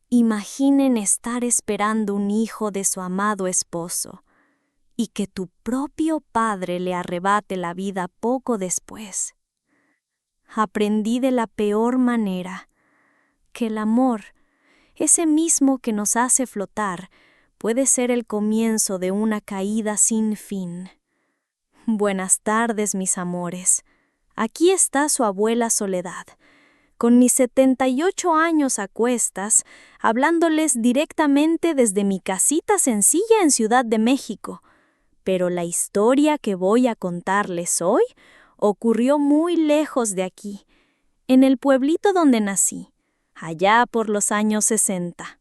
Imaginen estar esperando un hijo de su amado esposo y que tu propio padre le arrebate la vida poco después. Aprendí de la peor manera que el amor, ese mismo que nos hace flotar, puede ser el comienzo de una caída sin fin. Buenas tardes, mis amores. Aquí está su abuela Soledad, con mis 78 años a cuestas, hablándoles directamente desde mi casita sencilla en Ciudad de México. Pero la historia que voy a contarles hoy ocurrió muy lejos de aquí, en el pueblito donde nací, allá por los años 60.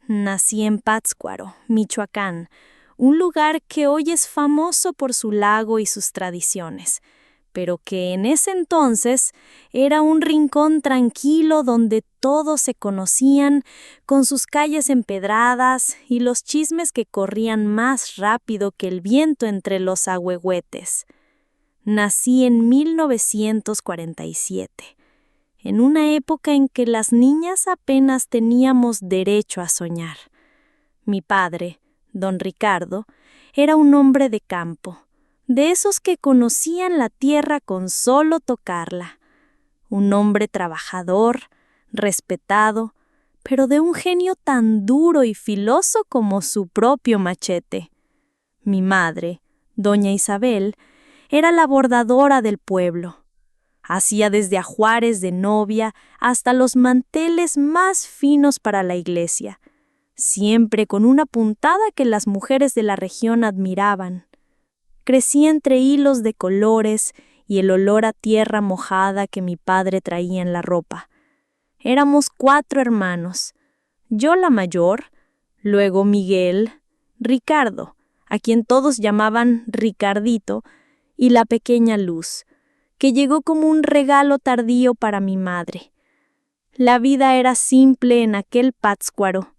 Nací en Pátzcuaro, Michoacán, un lugar que hoy es famoso por su lago y sus tradiciones, pero que en ese entonces era un rincón tranquilo donde todos se conocían, con sus calles empedradas y los chismes que corrían más rápido que el viento entre los ahuehuetes. Nací en 1947. En una época en que las niñas apenas teníamos derecho a soñar. Mi padre, don Ricardo, era un hombre de campo, de esos que conocían la tierra con solo tocarla. Un hombre trabajador, respetado, pero de un genio tan duro y filoso como su propio machete. Mi madre, doña Isabel, era la bordadora del pueblo. Hacía desde ajuares de novia hasta los manteles más finos para la iglesia, siempre con una puntada que las mujeres de la región admiraban. Crecí entre hilos de colores y el olor a tierra mojada que mi padre traía en la ropa. Éramos 4 hermanos, yo la mayor, luego Miguel, Ricardo, a quien todos llamaban Ricardito, y la pequeña Luz, que llegó como un regalo tardío para mi madre. La vida era simple en aquel Pátzcuaro.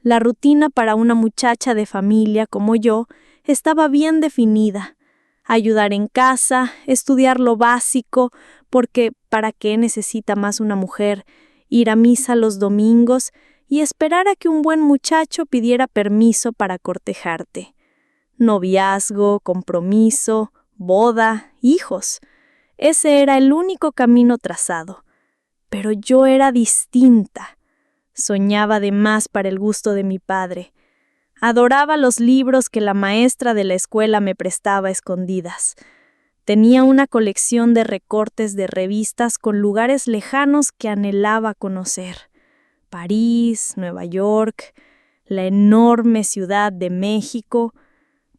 La rutina para una muchacha de familia como yo estaba bien definida. Ayudar en casa, estudiar lo básico, porque ¿para qué necesita más una mujer? Ir a misa los domingos y esperar a que un buen muchacho pidiera permiso para cortejarte. Noviazgo, compromiso, boda, hijos. Ese era el único camino trazado. Pero yo era distinta. Soñaba de más para el gusto de mi padre. Adoraba los libros que la maestra de la escuela me prestaba a escondidas. Tenía una colección de recortes de revistas con lugares lejanos que anhelaba conocer. París, Nueva York, la enorme Ciudad de México.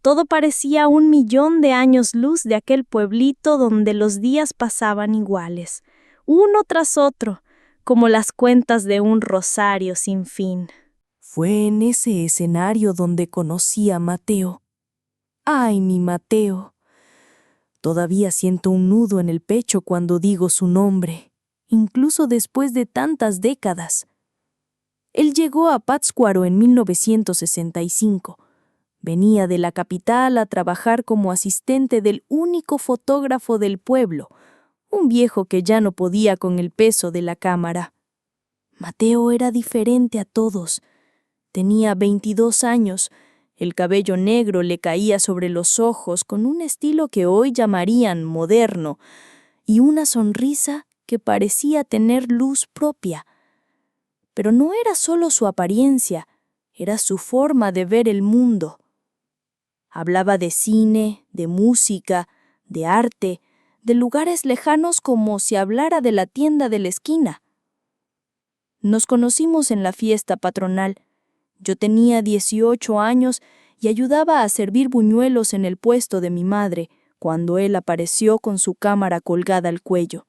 Todo parecía 1.000.000 de años luz de aquel pueblito donde los días pasaban iguales, uno tras otro, como las cuentas de un rosario sin fin. Fue en ese escenario donde conocí a Mateo. ¡Ay, mi Mateo! Todavía siento un nudo en el pecho cuando digo su nombre, incluso después de tantas décadas. Él llegó a Pátzcuaro en 1965. Venía de la capital a trabajar como asistente del único fotógrafo del pueblo, un viejo que ya no podía con el peso de la cámara. Mateo era diferente a todos. Tenía 22 años, el cabello negro le caía sobre los ojos con un estilo que hoy llamarían moderno, y una sonrisa que parecía tener luz propia. Pero no era solo su apariencia, era su forma de ver el mundo. Hablaba de cine, de música, de arte, de lugares lejanos como si hablara de la tienda de la esquina. Nos conocimos en la fiesta patronal. Yo tenía 18 años y ayudaba a servir buñuelos en el puesto de mi madre cuando él apareció con su cámara colgada al cuello.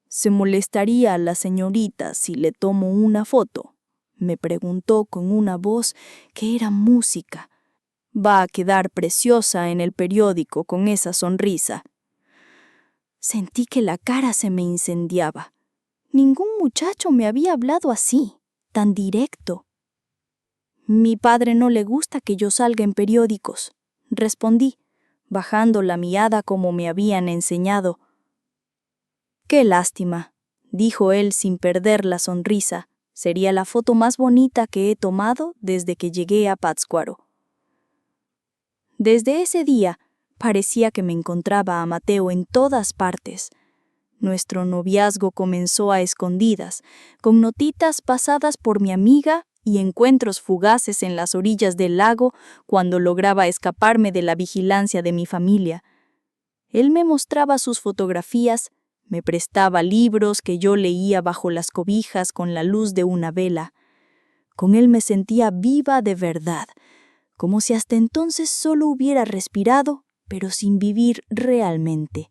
¿Se molestaría a la señorita si le tomo una foto?, me preguntó con una voz que era música. Va a quedar preciosa en el periódico con esa sonrisa. Sentí que la cara se me incendiaba. Ningún muchacho me había hablado así, tan directo. Mi padre no le gusta que yo salga en periódicos, respondí, bajando la mirada como me habían enseñado. Qué lástima, dijo él sin perder la sonrisa. Sería la foto más bonita que he tomado desde que llegué a Pátzcuaro. Desde ese día, parecía que me encontraba a Mateo en todas partes. Nuestro noviazgo comenzó a escondidas, con notitas pasadas por mi amiga y encuentros fugaces en las orillas del lago cuando lograba escaparme de la vigilancia de mi familia. Él me mostraba sus fotografías, me prestaba libros que yo leía bajo las cobijas con la luz de una vela. Con él me sentía viva de verdad, como si hasta entonces solo hubiera respirado, pero sin vivir realmente.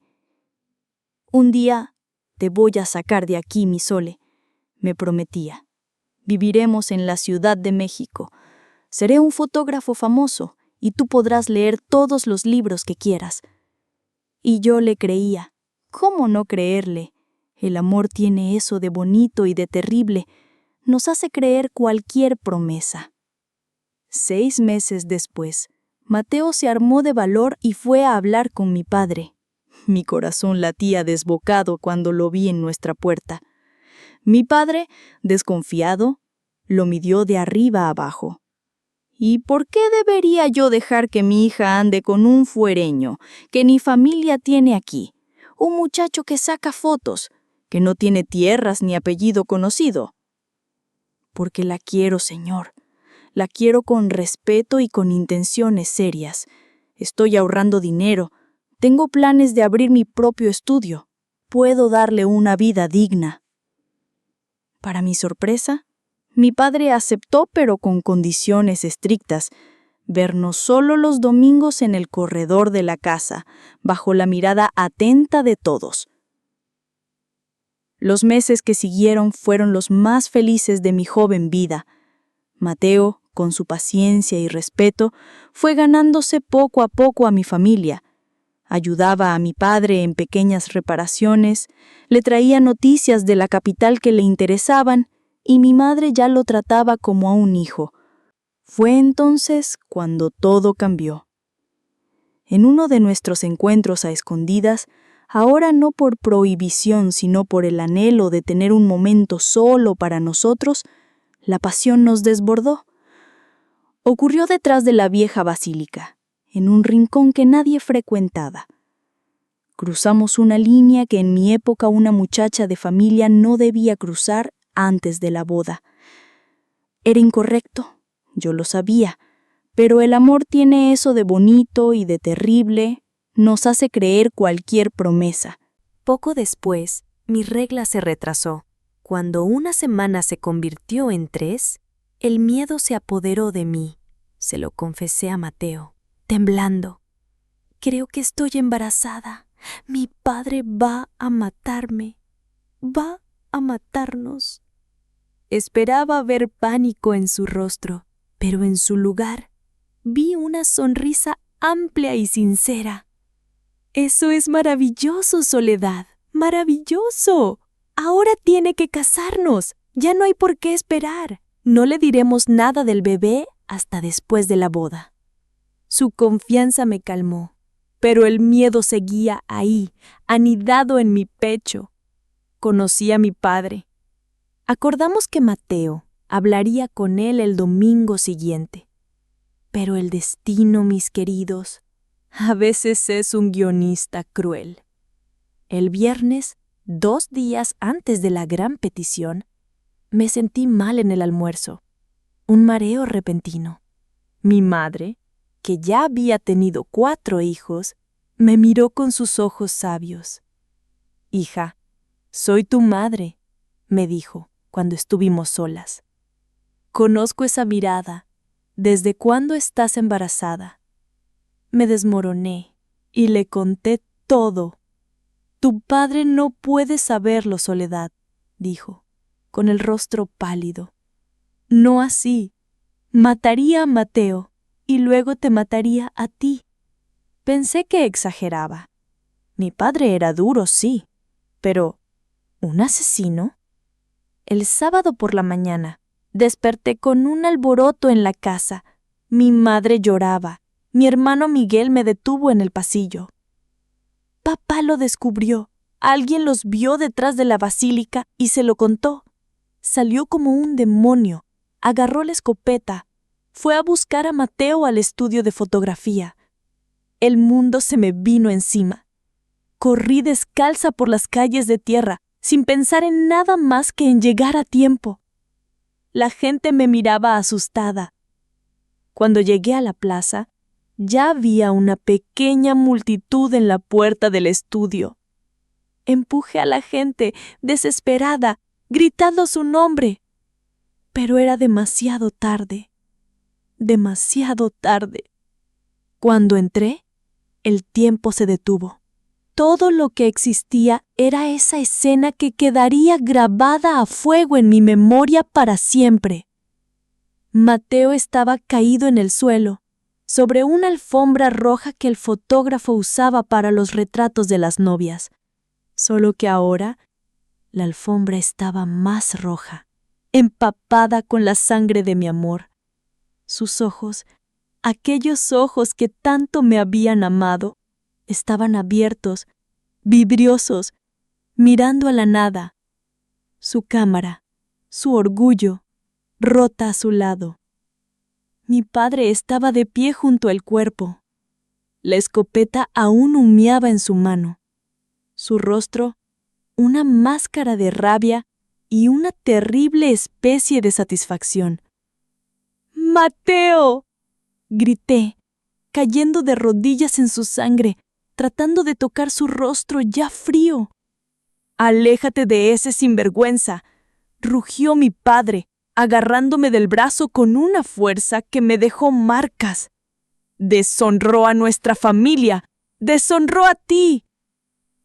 Un día te voy a sacar de aquí, mi Sole, me prometía. Viviremos en la Ciudad de México. Seré un fotógrafo famoso y tú podrás leer todos los libros que quieras. Y yo le creía. ¿Cómo no creerle? El amor tiene eso de bonito y de terrible. Nos hace creer cualquier promesa. 6 meses después, Mateo se armó de valor y fue a hablar con mi padre. Mi corazón latía desbocado cuando lo vi en nuestra puerta. Mi padre, desconfiado, lo midió de arriba a abajo. ¿Y por qué debería yo dejar que mi hija ande con un fuereño que ni familia tiene aquí? Un muchacho que saca fotos, que no tiene tierras ni apellido conocido. Porque la quiero, señor. La quiero con respeto y con intenciones serias. Estoy ahorrando dinero. Tengo planes de abrir mi propio estudio. Puedo darle una vida digna. Para mi sorpresa, mi padre aceptó, pero con condiciones estrictas. Vernos solo los domingos en el corredor de la casa, bajo la mirada atenta de todos. Los meses que siguieron fueron los más felices de mi joven vida. Mateo, con su paciencia y respeto, fue ganándose poco a poco a mi familia. Ayudaba a mi padre en pequeñas reparaciones, le traía noticias de la capital que le interesaban y mi madre ya lo trataba como a un hijo. Fue entonces cuando todo cambió. En uno de nuestros encuentros a escondidas, ahora no por prohibición sino por el anhelo de tener un momento solo para nosotros, la pasión nos desbordó. Ocurrió detrás de la vieja basílica, en un rincón que nadie frecuentaba. Cruzamos una línea que en mi época una muchacha de familia no debía cruzar antes de la boda. Era incorrecto, yo lo sabía, pero el amor tiene eso de bonito y de terrible, nos hace creer cualquier promesa. Poco después, mi regla se retrasó. Cuando una semana se convirtió en 3, el miedo se apoderó de mí. Se lo confesé a Mateo, temblando. Creo que estoy embarazada. Mi padre va a matarme. Va a matarnos. Esperaba ver pánico en su rostro, pero en su lugar vi una sonrisa amplia y sincera. Eso es maravilloso, Soledad. ¡Maravilloso! Ahora tiene que casarnos. Ya no hay por qué esperar. No le diremos nada del bebé hasta después de la boda. Su confianza me calmó, pero el miedo seguía ahí, anidado en mi pecho. Conocí a mi padre. Acordamos que Mateo hablaría con él el domingo siguiente. Pero el destino, mis queridos, a veces es un guionista cruel. El viernes, 2 días antes de la gran petición, me sentí mal en el almuerzo. Un mareo repentino. Mi madre, que ya había tenido 4 hijos, me miró con sus ojos sabios. «Hija, soy tu madre», me dijo cuando estuvimos solas. «Conozco esa mirada. ¿Desde cuándo estás embarazada?» Me desmoroné y le conté todo. «Tu padre no puede saberlo, Soledad», dijo, con el rostro pálido. «No así. Mataría a Mateo y luego te mataría a ti». Pensé que exageraba. Mi padre era duro, sí, pero ¿un asesino? El sábado por la mañana desperté con un alboroto en la casa. Mi madre lloraba. Mi hermano Miguel me detuvo en el pasillo. «Papá lo descubrió. Alguien los vio detrás de la basílica y se lo contó. Salió como un demonio, agarró la escopeta, fue a buscar a Mateo al estudio de fotografía. El mundo se me vino encima. Corrí descalza por las calles de tierra, sin pensar en nada más que en llegar a tiempo. La gente me miraba asustada. Cuando llegué a la plaza, ya había una pequeña multitud en la puerta del estudio. Empujé a la gente, desesperada, gritando su nombre. Pero era demasiado tarde. Demasiado tarde. Cuando entré, el tiempo se detuvo. Todo lo que existía era esa escena que quedaría grabada a fuego en mi memoria para siempre. Mateo estaba caído en el suelo, sobre una alfombra roja que el fotógrafo usaba para los retratos de las novias. Solo que ahora, la alfombra estaba más roja, empapada con la sangre de mi amor. Sus ojos, aquellos ojos que tanto me habían amado, estaban abiertos, vidriosos, mirando a la nada. Su cámara, su orgullo, rota a su lado. Mi padre estaba de pie junto al cuerpo. La escopeta aún humeaba en su mano. Su rostro, una máscara de rabia y una terrible especie de satisfacción. ¡Mateo!, grité, cayendo de rodillas en su sangre, tratando de tocar su rostro ya frío. «Aléjate de ese sinvergüenza», rugió mi padre, agarrándome del brazo con una fuerza que me dejó marcas. «Deshonró a nuestra familia, deshonró a ti».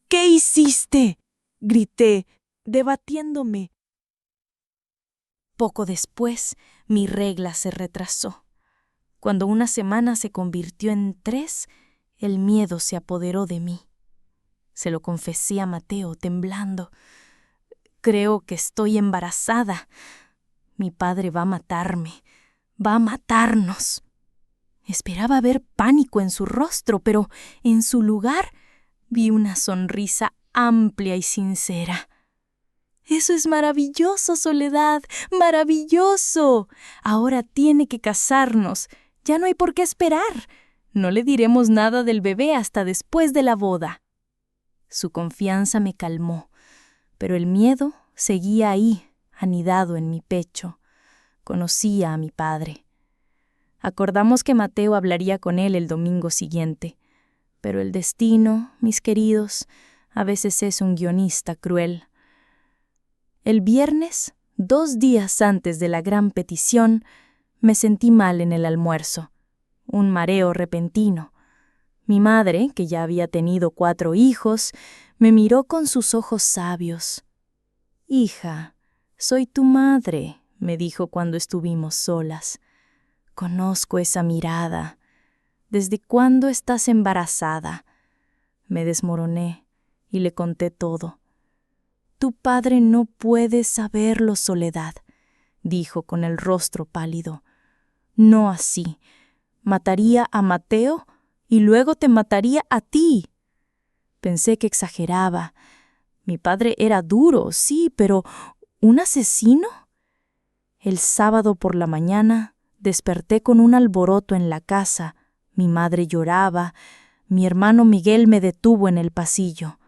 «¿Qué hiciste?», grité, debatiéndome. Poco después, mi regla se retrasó. Cuando una semana se convirtió en 3, el miedo se apoderó de mí. Se lo confesé a Mateo, temblando. «Creo que estoy embarazada. Mi padre va a matarme. Va a matarnos». Esperaba ver pánico en su rostro, pero en su lugar vi una sonrisa amplia y sincera. «Eso es maravilloso, Soledad, maravilloso. Ahora tiene que casarnos. Ya no hay por qué esperar. No le diremos nada del bebé hasta después de la boda». Su confianza me calmó, pero el miedo seguía ahí, anidado en mi pecho. Conocía a mi padre. Acordamos que Mateo hablaría con él el domingo siguiente, pero el destino, mis queridos, a veces es un guionista cruel. El viernes, 2 días antes de la gran petición, me sentí mal en el almuerzo, un mareo repentino. Mi madre, que ya había tenido 4 hijos, me miró con sus ojos sabios. «Hija, soy tu madre», me dijo cuando estuvimos solas. «Conozco esa mirada. ¿Desde cuándo estás embarazada?». Me desmoroné y le conté todo. «Tu padre no puede saberlo, Soledad», dijo con el rostro pálido. «No así. Mataría a Mateo y luego te mataría a ti». Pensé que exageraba. Mi padre era duro, sí, pero ¿un asesino? El sábado por la mañana desperté con un alboroto en la casa. Mi madre lloraba. Mi hermano Miguel me detuvo en el pasillo.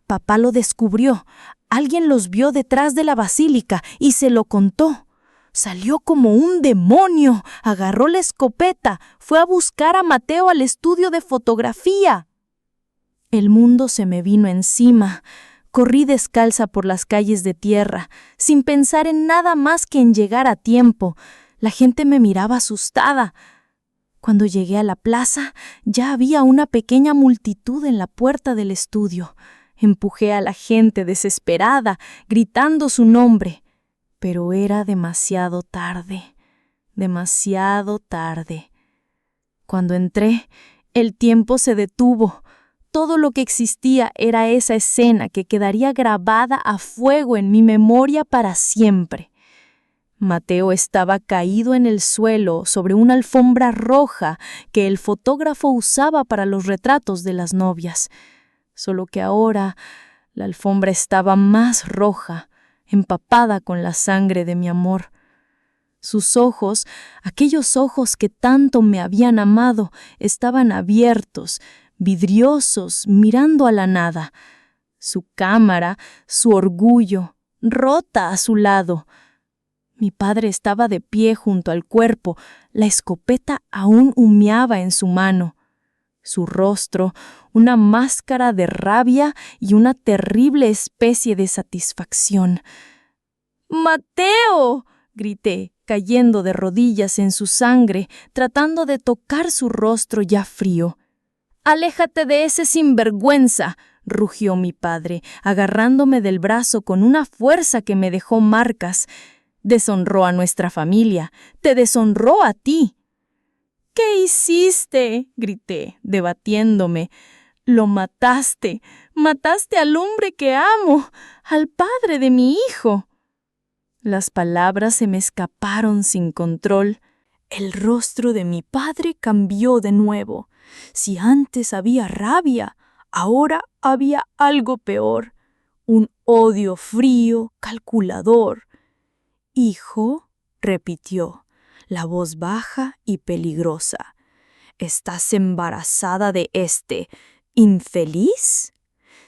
«Papá lo descubrió. Alguien los vio detrás de la basílica y se lo contó. Salió como un demonio, agarró la escopeta, fue a buscar a Mateo al estudio de fotografía». El mundo se me vino encima. Corrí descalza por las calles de tierra, sin pensar en nada más que en llegar a tiempo. La gente me miraba asustada. Cuando llegué a la plaza, ya había una pequeña multitud en la puerta del estudio. Empujé a la gente desesperada, gritando su nombre. Pero era demasiado tarde, demasiado tarde. Cuando entré, el tiempo se detuvo. Todo lo que existía era esa escena que quedaría grabada a fuego en mi memoria para siempre. Mateo estaba caído en el suelo sobre una alfombra roja que el fotógrafo usaba para los retratos de las novias. Solo que ahora la alfombra estaba más roja, empapada con la sangre de mi amor. Sus ojos, aquellos ojos que tanto me habían amado, estaban abiertos, vidriosos, mirando a la nada. Su cámara, su orgullo, rota a su lado. Mi padre estaba de pie junto al cuerpo, la escopeta aún humeaba en su mano. Su rostro, una máscara de rabia y una terrible especie de satisfacción. ¡Mateo!, grité, cayendo de rodillas en su sangre, tratando de tocar su rostro ya frío. «¡Aléjate de ese sinvergüenza!», rugió mi padre, agarrándome del brazo con una fuerza que me dejó marcas. «Deshonró a nuestra familia, te deshonró a ti». «¿Qué hiciste?», grité, debatiéndome. «Lo mataste, mataste al hombre que amo, al padre de mi hijo». Las palabras se me escaparon sin control. El rostro de mi padre cambió de nuevo. Si antes había rabia, ahora había algo peor, un odio frío, calculador. «Hijo», repitió, la voz baja y peligrosa, «¿estás embarazada de este infeliz?».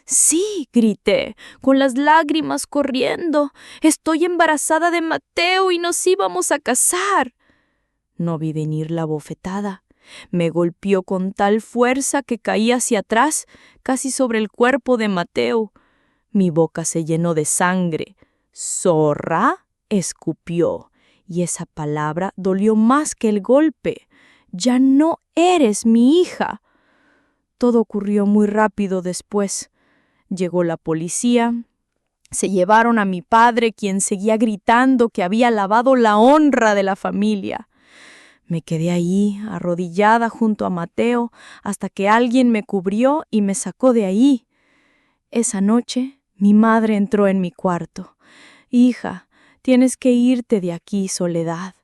«Sí», grité, con las lágrimas corriendo. «Estoy embarazada de Mateo y nos íbamos a casar». No vi venir la bofetada. Me golpeó con tal fuerza que caí hacia atrás, casi sobre el cuerpo de Mateo. Mi boca se llenó de sangre. «¡Zorra!», escupió, y esa palabra dolió más que el golpe. «Ya no eres mi hija». Todo ocurrió muy rápido después. Llegó la policía. Se llevaron a mi padre, quien seguía gritando que había lavado la honra de la familia. Me quedé ahí, arrodillada junto a Mateo, hasta que alguien me cubrió y me sacó de ahí. Esa noche, mi madre entró en mi cuarto. «Hija, tienes que irte de aquí, Soledad.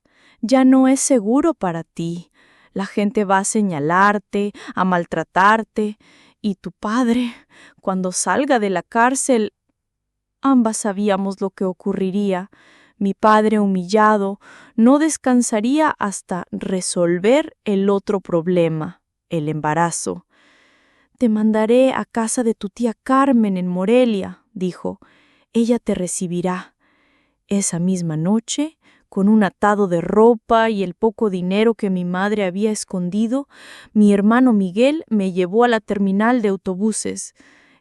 Ya no es seguro para ti. La gente va a señalarte, a maltratarte. Y tu padre, cuando salga de la cárcel...». Ambas sabíamos lo que ocurriría. Mi padre, humillado, no descansaría hasta resolver el otro problema, el embarazo. «Te mandaré a casa de tu tía Carmen en Morelia», dijo. «Ella te recibirá». Esa misma noche, con un atado de ropa y el poco dinero que mi madre había escondido, mi hermano Miguel me llevó a la terminal de autobuses.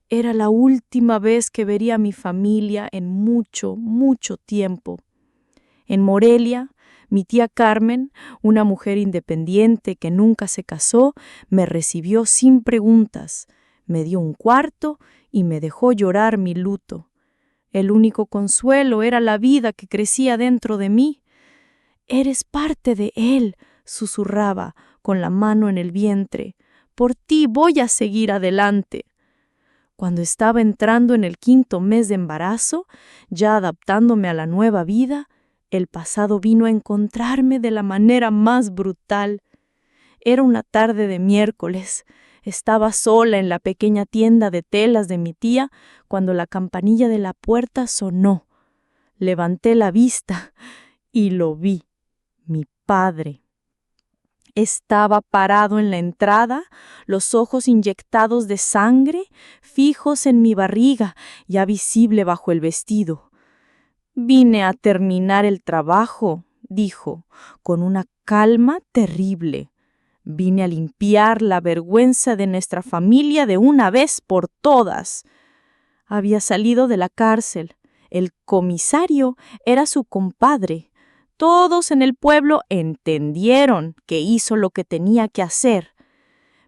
Era la última vez que vería a mi familia en mucho, mucho tiempo. En Morelia, mi tía Carmen, una mujer independiente que nunca se casó, me recibió sin preguntas, me dio un cuarto y me dejó llorar mi luto. El único consuelo era la vida que crecía dentro de mí. «Eres parte de él», susurraba, con la mano en el vientre. «Por ti voy a seguir adelante». Cuando estaba entrando en el 5º mes de embarazo, ya adaptándome a la nueva vida, el pasado vino a encontrarme de la manera más brutal. Era una tarde de miércoles. Estaba sola en la pequeña tienda de telas de mi tía cuando la campanilla de la puerta sonó. Levanté la vista y lo vi, mi padre. Estaba parado en la entrada, los ojos inyectados de sangre, fijos en mi barriga, ya visible bajo el vestido. «Vine a terminar el trabajo», dijo, con una calma terrible. «Vine a limpiar la vergüenza de nuestra familia de una vez por todas». Había salido de la cárcel. El comisario era su compadre. Todos en el pueblo entendieron que hizo lo que tenía que hacer.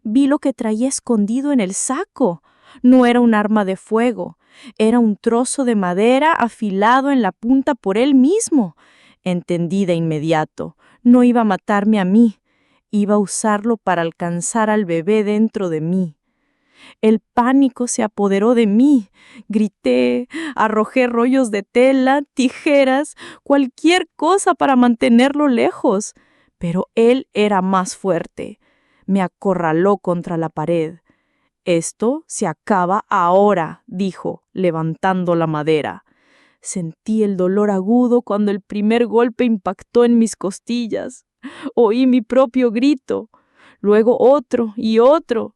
Vi lo que traía escondido en el saco. No era un arma de fuego. Era un trozo de madera afilado en la punta por él mismo. Entendí de inmediato. No iba a matarme a mí. Iba a usarlo para alcanzar al bebé dentro de mí. El pánico se apoderó de mí. Grité, arrojé rollos de tela, tijeras, cualquier cosa para mantenerlo lejos. Pero él era más fuerte. Me acorraló contra la pared. «Esto se acaba ahora», dijo, levantando la madera. Sentí el dolor agudo cuando el primer golpe impactó en mis costillas. Oí mi propio grito, luego otro y otro.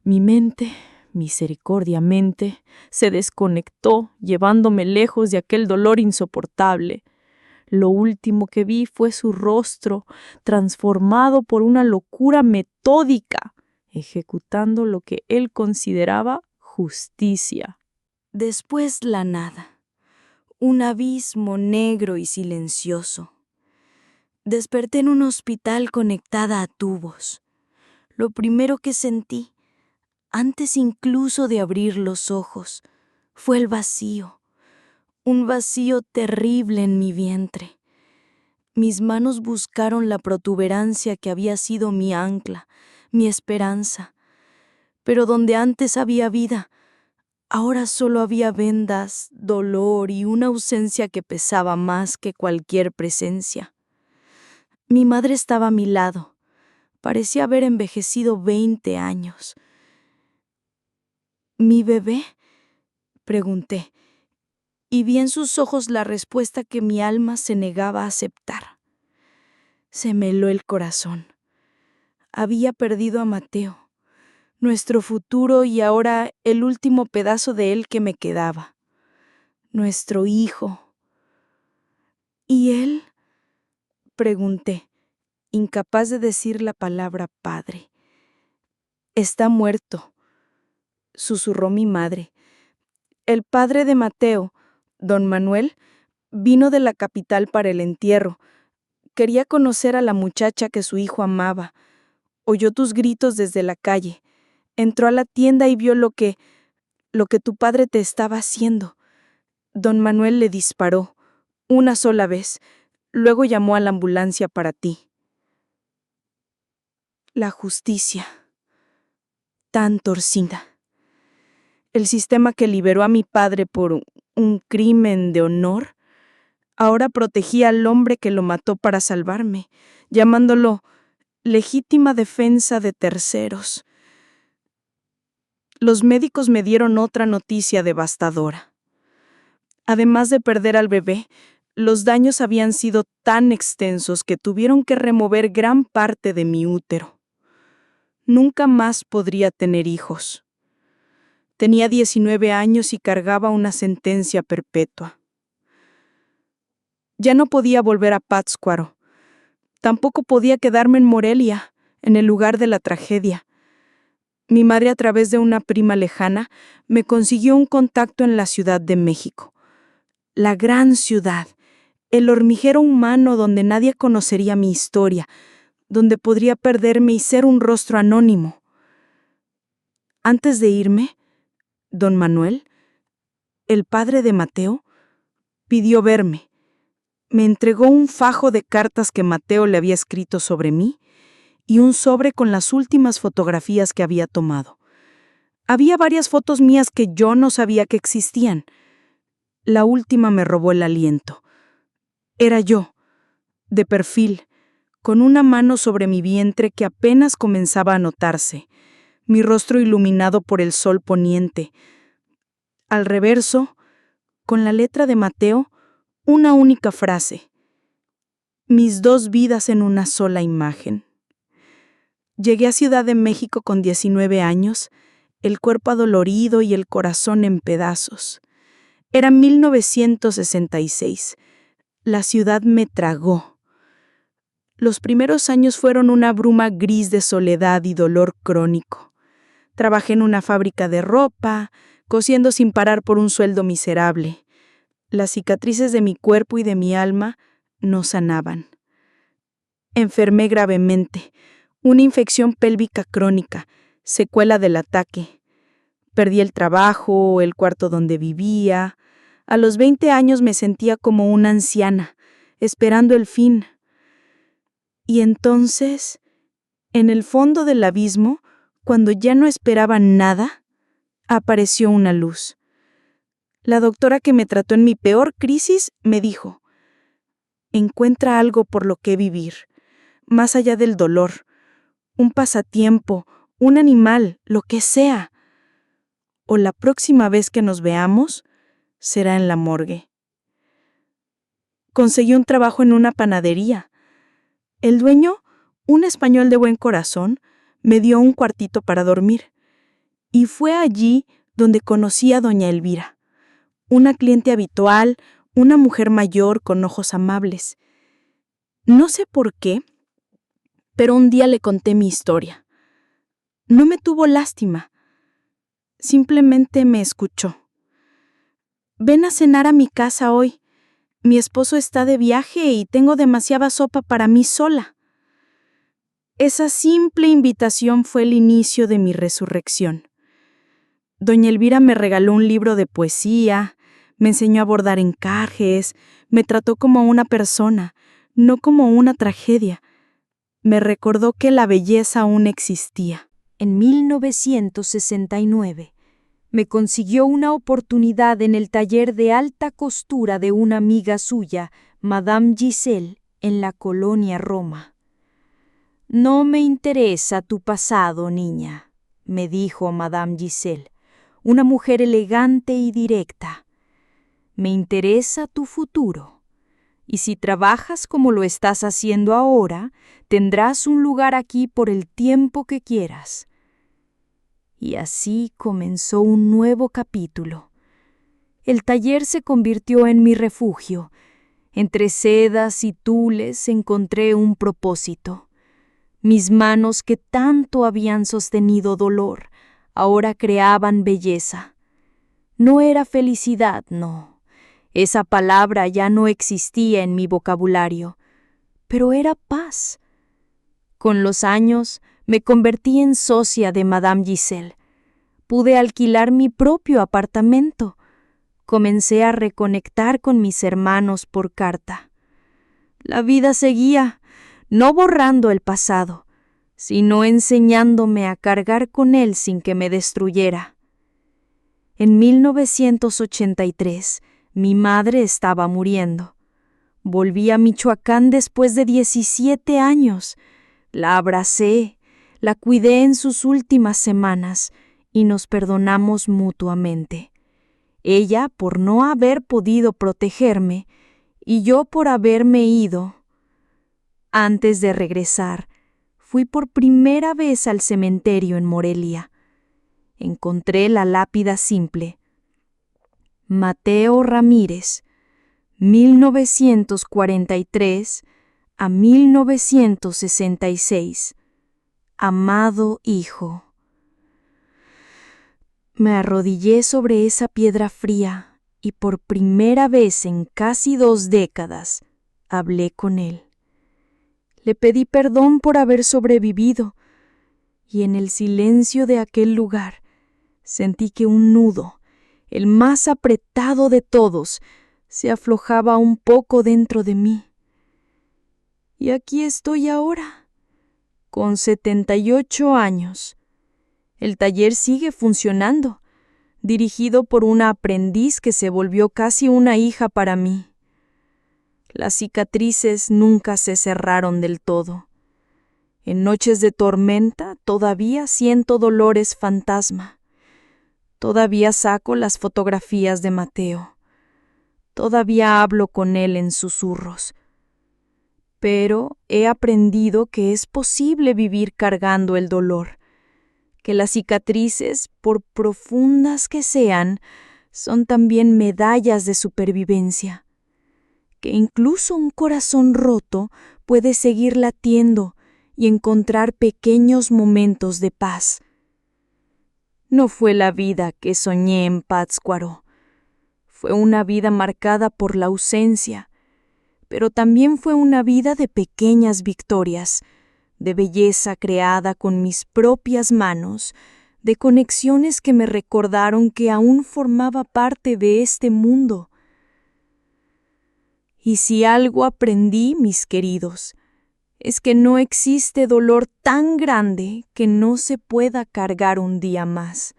Mi mente, misericordiamente, se desconectó, llevándome lejos de aquel dolor insoportable. Lo último que vi fue su rostro, transformado por una locura metódica, ejecutando lo que él consideraba justicia. Después la nada, un abismo negro y silencioso. Desperté en un hospital conectada a tubos. Lo primero que sentí, antes incluso de abrir los ojos, fue el vacío, un vacío terrible en mi vientre. Mis manos buscaron la protuberancia que había sido mi ancla, mi esperanza. Pero donde antes había vida, ahora solo había vendas, dolor y una ausencia que pesaba más que cualquier presencia. Mi madre estaba a mi lado. Parecía haber envejecido 20 años. ¿Mi bebé?, pregunté, y vi en sus ojos la respuesta que mi alma se negaba a aceptar. Se me heló el corazón. Había perdido a Mateo, nuestro futuro y ahora el último pedazo de él que me quedaba. Nuestro hijo. ¿Y él?, pregunté, incapaz de decir la palabra padre. Está muerto, susurró mi madre. El padre de Mateo, don Manuel, vino de la capital para el entierro. Quería conocer a la muchacha que su hijo amaba. Oyó tus gritos desde la calle. Entró a la tienda y vio lo que tu padre te estaba haciendo. Don Manuel le disparó, una sola vez. Luego llamó a la ambulancia para ti. La justicia, tan torcida. El sistema que liberó a mi padre por un crimen de honor, ahora protegía al hombre que lo mató para salvarme, llamándolo legítima defensa de terceros. Los médicos me dieron otra noticia devastadora. Además de perder al bebé, los daños habían sido tan extensos que tuvieron que remover gran parte de mi útero. Nunca más podría tener hijos. Tenía 19 años y cargaba una sentencia perpetua. Ya no podía volver a Pátzcuaro. Tampoco podía quedarme en Morelia, en el lugar de la tragedia. Mi madre, a través de una prima lejana, me consiguió un contacto en la Ciudad de México. La gran ciudad, el hormiguero humano donde nadie conocería mi historia, donde podría perderme y ser un rostro anónimo. Antes de irme, don Manuel, el padre de Mateo, pidió verme. Me entregó un fajo de cartas que Mateo le había escrito sobre mí y un sobre con las últimas fotografías que había tomado. Había varias fotos mías que yo no sabía que existían. La última me robó el aliento. Era yo, de perfil, con una mano sobre mi vientre que apenas comenzaba a notarse, mi rostro iluminado por el sol poniente. Al reverso, con la letra de Mateo, una única frase: mis dos vidas en una sola imagen. Llegué a Ciudad de México con 19 años, el cuerpo adolorido y el corazón en pedazos. Era 1966. La ciudad me tragó. Los primeros años fueron una bruma gris de soledad y dolor crónico. Trabajé en una fábrica de ropa, cosiendo sin parar por un sueldo miserable. Las cicatrices de mi cuerpo y de mi alma no sanaban. Enfermé gravemente. Una infección pélvica crónica, secuela del ataque. Perdí el trabajo, el cuarto donde vivía. A los 20 años me sentía como una anciana, esperando el fin. Y entonces, en el fondo del abismo, cuando ya no esperaba nada, apareció una luz. La doctora que me trató en mi peor crisis me dijo: encuentra algo por lo que vivir, más allá del dolor, un pasatiempo, un animal, lo que sea. O la próxima vez que nos veamos será en la morgue. conseguí un trabajo en una panadería. El dueño, un español de buen corazón, me dio un cuartito para dormir. Y fue allí donde conocí a doña Elvira, una cliente habitual, una mujer mayor con ojos amables. No sé por qué, pero un día le conté mi historia. No me tuvo lástima, simplemente me escuchó. Ven a cenar a mi casa hoy. Mi esposo está de viaje y tengo demasiada sopa para mí sola. Esa simple invitación fue el inicio de mi resurrección. Doña Elvira me regaló un libro de poesía, me enseñó a bordar encajes, me trató como una persona, no como una tragedia. Me recordó que la belleza aún existía. En 1969, me consiguió una oportunidad en el taller de alta costura de una amiga suya, Madame Giselle, en la colonia Roma. «No me interesa tu pasado, niña», me dijo Madame Giselle, una mujer elegante y directa. «Me interesa tu futuro. Y si trabajas como lo estás haciendo ahora, tendrás un lugar aquí por el tiempo que quieras». Y así comenzó un nuevo capítulo. El taller se convirtió en mi refugio. Entre sedas y tules encontré un propósito. Mis manos que tanto habían sostenido dolor, ahora creaban belleza. No era felicidad, no. Esa palabra ya no existía en mi vocabulario, pero era paz. Con los años me convertí en socia de Madame Giselle. Pude alquilar mi propio apartamento. Comencé a reconectar con mis hermanos por carta. La vida seguía, no borrando el pasado, sino enseñándome a cargar con él sin que me destruyera. En 1983, mi madre estaba muriendo. Volví a Michoacán después de 17 años. La abracé, la cuidé en sus últimas semanas y nos perdonamos mutuamente. Ella por no haber podido protegerme y yo por haberme ido. Antes de regresar, fui por primera vez al cementerio en Morelia. Encontré la lápida simple. Mateo Ramírez, 1943 a 1966. Amado hijo. Me arrodillé sobre esa piedra fría y por primera vez en casi 2 décadas hablé con él. Le pedí perdón por haber sobrevivido y en el silencio de aquel lugar sentí que un nudo, el más apretado de todos, se aflojaba un poco dentro de mí. Y aquí estoy ahora, con 78 años. El taller sigue funcionando, dirigido por una aprendiz que se volvió casi una hija para mí. Las cicatrices nunca se cerraron del todo. En noches de tormenta todavía siento dolores fantasma. Todavía saco las fotografías de Mateo. Todavía hablo con él en susurros. Pero he aprendido que es posible vivir cargando el dolor, que las cicatrices, por profundas que sean, son también medallas de supervivencia, que incluso un corazón roto puede seguir latiendo y encontrar pequeños momentos de paz. No fue la vida que soñé en Pátzcuaro. Fue una vida marcada por la ausencia, pero también fue una vida de pequeñas victorias, de belleza creada con mis propias manos, de conexiones que me recordaron que aún formaba parte de este mundo. Y si algo aprendí, mis queridos, es que no existe dolor tan grande que no se pueda cargar un día más,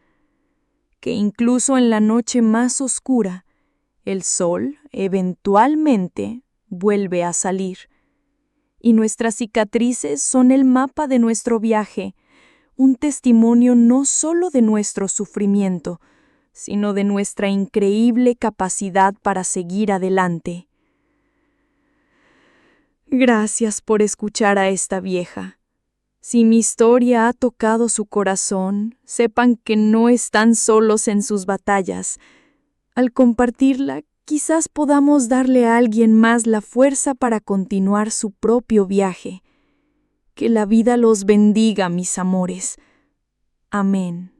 que incluso en la noche más oscura, el sol eventualmente vuelve a salir. Y nuestras cicatrices son el mapa de nuestro viaje, un testimonio no solo de nuestro sufrimiento, sino de nuestra increíble capacidad para seguir adelante. Gracias por escuchar a esta vieja. Si mi historia ha tocado su corazón, sepan que no están solos en sus batallas. Al compartirla, quizás podamos darle a alguien más la fuerza para continuar su propio viaje. Que la vida los bendiga, mis amores. Amén.